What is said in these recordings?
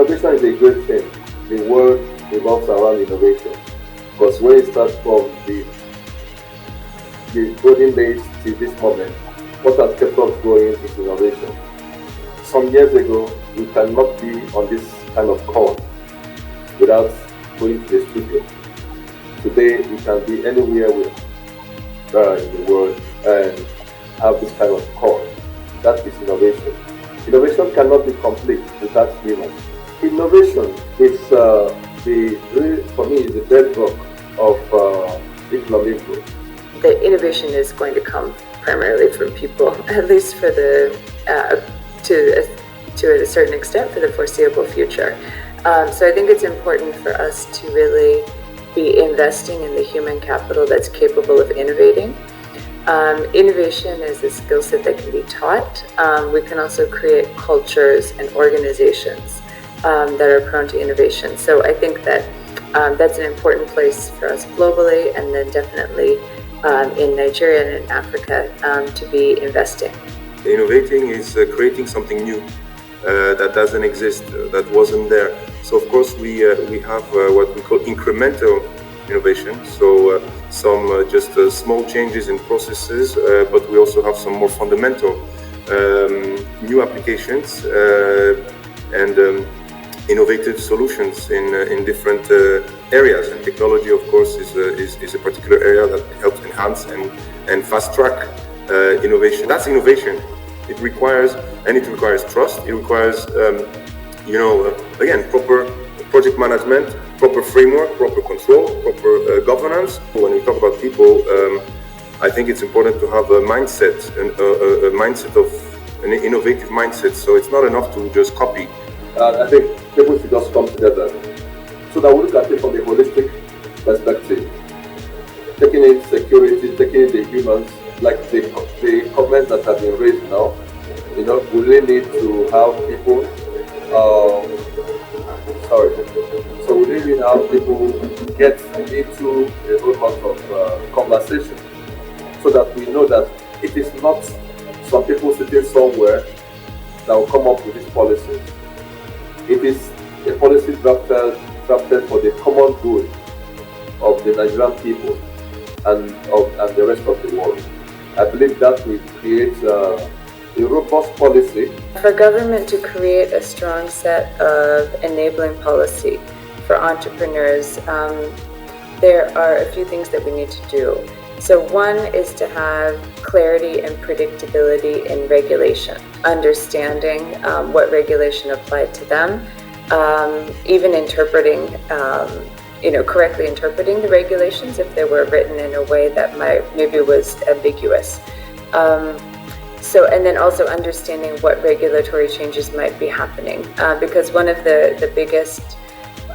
innovation is a great thing. The world revolves around innovation. Because when you start from the golden days till this moment, what has kept us going is innovation. Some years ago, we cannot be on this kind of call without going to the studio. Today, we can be anywhere in the world and have this kind of call. That is innovation. Innovation cannot be complete without humans. Innovation is for me, is the bedrock of economic growth. The innovation is going to come primarily from people, at least for the to a certain extent for the foreseeable future. So I think it's important for us to really be investing in the human capital that's capable of innovating. Innovation is a skill set that can be taught. We can also create cultures and organizations that are prone to innovation. So I think that that's an important place for us globally, and then definitely in Nigeria and in Africa to be investing. Innovating is creating something new that doesn't exist, that wasn't there. So of course we have what we call incremental innovation. So some just small changes in processes, but we also have some more fundamental new applications and innovative solutions in different areas. And technology, of course, is a particular area that helps enhance and fast track innovation. That's innovation. It requires trust. It requires, again, proper project management, proper framework, proper control, proper governance. When we talk about people, I think it's important to have a mindset, a mindset of an innovative mindset. So it's not enough to just copy. I think people should just come together so that we look at it from a holistic perspective, taking in security, taking in the humans, like the comments that have been raised now. We really need to have people. So we really need to have people get into a whole lot of conversation, so that we know that it is not some people sitting somewhere that will come up with these policies. It is a policy drafted for the common good of the Nigerian people and the rest of the world. I believe that will create a robust policy. For government to create a strong set of enabling policy for entrepreneurs, there are a few things that we need to do. So one is to have clarity and predictability in regulation, understanding what regulation applied to them, even interpreting, correctly interpreting the regulations if they were written in a way that maybe was ambiguous. And then also understanding what regulatory changes might be happening, because one of the biggest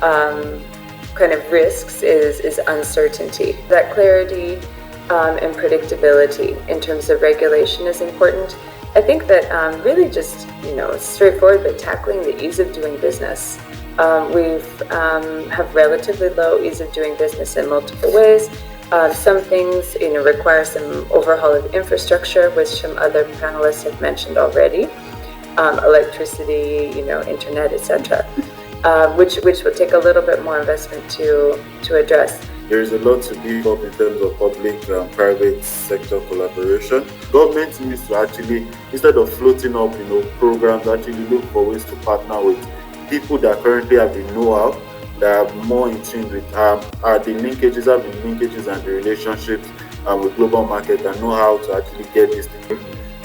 kind of risks is uncertainty. That clarity and predictability in terms of regulation is important. I think that really just, it's straightforward, but tackling the ease of doing business. We have relatively low ease of doing business in multiple ways. Some things, require some overhaul of infrastructure, which some other panelists have mentioned already. Electricity, internet, etc., which will take a little bit more investment to address. There is a lot to build up in terms of public and private sector collaboration. Government needs to actually, instead of floating up, programs, actually look for ways to partner with people that currently have the know-how, that are more in tune with the linkages and the relationships with global market, and know how to actually get this thing.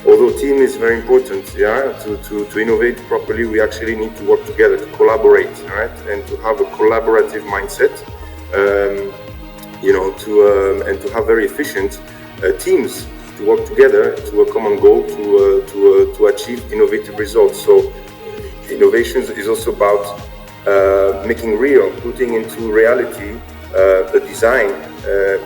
Although team is very important, to innovate properly, we actually need to work together, to collaborate, right, and to have a collaborative mindset. And to have very efficient teams to work together to a common goal to achieve innovative results. So innovation is also about making real, putting into reality a design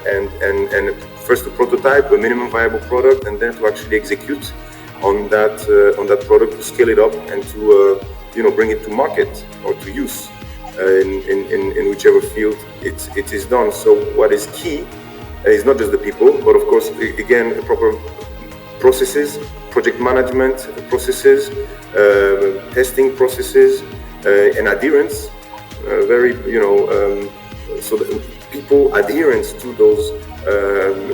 and first a prototype, a minimum viable product, and then to actually execute on that product, to scale it up and to bring it to market or to use. In whichever field it is done. So what is key is not just the people, but of course, again, proper processes, project management processes, testing processes, and adherence, very, so that people adherence to those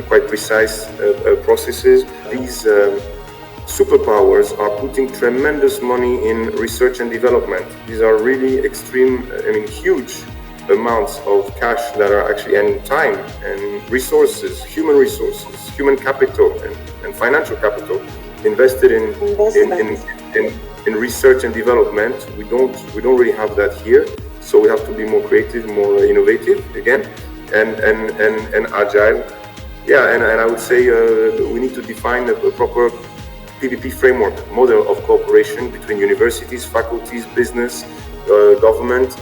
quite precise processes. These superpowers are putting tremendous money in research and development. These are really extreme, huge amounts of cash that are actually, and time and resources, human capital and financial capital invested in research and development. We don't really have that here, so we have to be more creative, more innovative again, and agile. Yeah, and I would say we need to define a proper PPP framework model of cooperation between universities, faculties, business, government.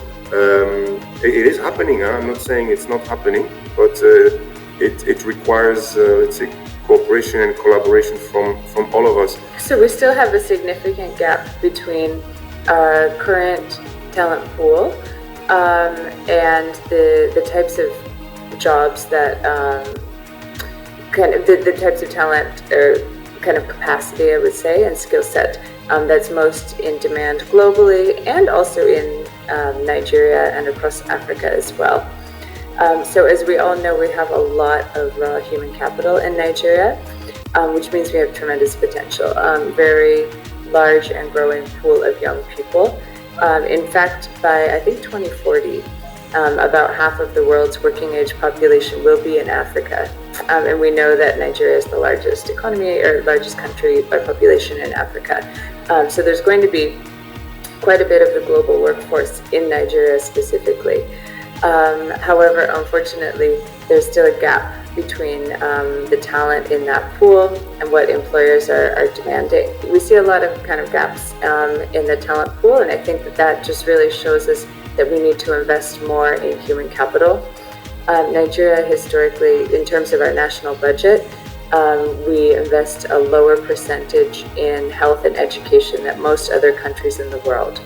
It is happening. I'm not saying it's not happening, but it requires, let's say, cooperation and collaboration from all of us. So we still have a significant gap between our current talent pool and the types of jobs that kind of the types of talent or kind of capacity, I would say, and skill set that's most in demand globally and also in Nigeria and across Africa as well. So as we all know, we have a lot of raw human capital in Nigeria, which means we have tremendous potential, very large and growing pool of young people. In fact, by I think 2040, about half of the world's working age population will be in Africa. And we know that Nigeria is the largest economy or largest country by population in Africa. So there's going to be quite a bit of the global workforce in Nigeria specifically. However, unfortunately, there's still a gap between the talent in that pool and what employers are demanding. We see a lot of kind of gaps in the talent pool, and I think that just really shows us that we need to invest more in human capital. Nigeria historically, in terms of our national budget, we invest a lower percentage in health and education than most other countries in the world.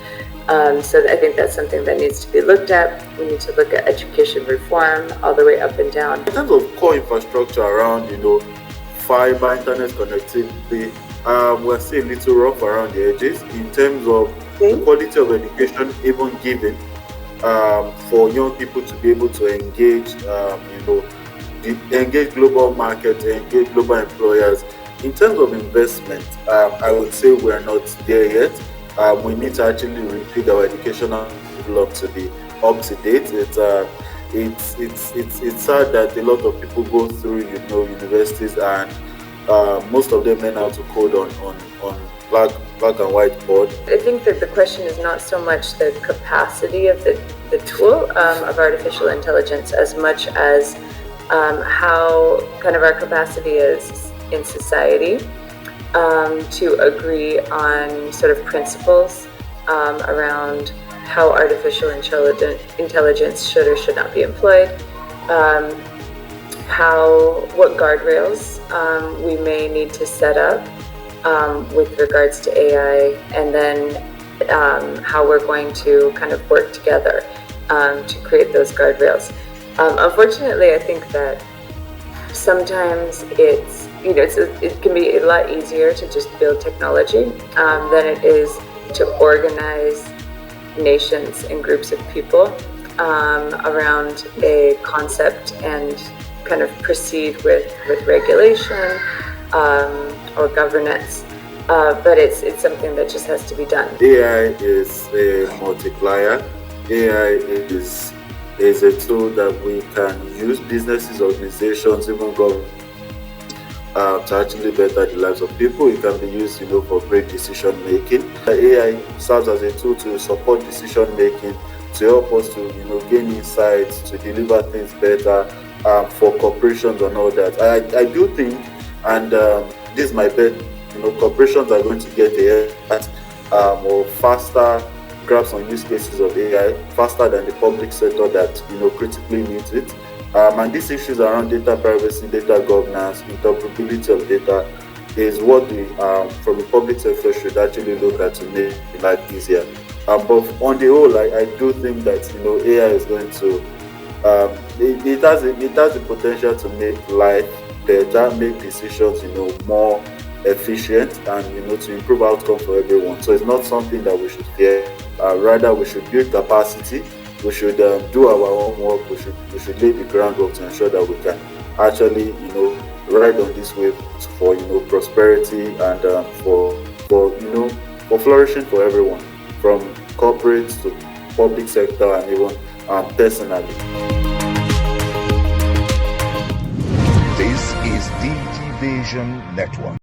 So I think that's something that needs to be looked at. We need to look at education reform all the way up and down. In terms of core infrastructure around, fiber, internet connectivity, we're still a little rough around the edges in terms of the quality of education even given for young people to be able to engage, engage global market, engage global employers. In terms of investment, I would say we're not there yet. We need to actually repeat our educational level to be up to date. It's sad that a lot of people go through universities and most of them learn how to code on black and white board. I think that the question is not so much the capacity of the tool of artificial intelligence as much as how kind of our capacity is in society to agree on sort of principles around how artificial intelligence should or should not be employed, what guardrails we may need to set up with regards to AI, and then how we're going to kind of work together to create those guardrails. Unfortunately, I think that sometimes it can be a lot easier to just build technology than it is to organize nations and groups of people around a concept and kind of proceed with regulation or governance. But it's something that just has to be done. AI is a multiplier. AI is a tool that we can use, businesses, organizations, even governments, to actually better the lives of people. It can be used, for great decision making. AI serves as a tool to support decision making, to help us to, gain insights, to deliver things better for corporations and all that. I do think, and this is my bet, corporations are going to get a or faster grasp on use cases of AI, faster than the public sector that critically needs it. And these issues around data privacy, data governance, interoperability of data is what we, from the public sector, should actually look at to make life easier. But on the whole, I do think that AI is going to it has the potential to make life better, make decisions more efficient and to improve outcome for everyone. So it's not something that we should fear. Rather, we should build capacity. We should do our own work. We should lay the groundwork to ensure that we can actually ride on this wave for prosperity and for flourishing for everyone, from corporates to public sector and even personally. This is Digivation Network.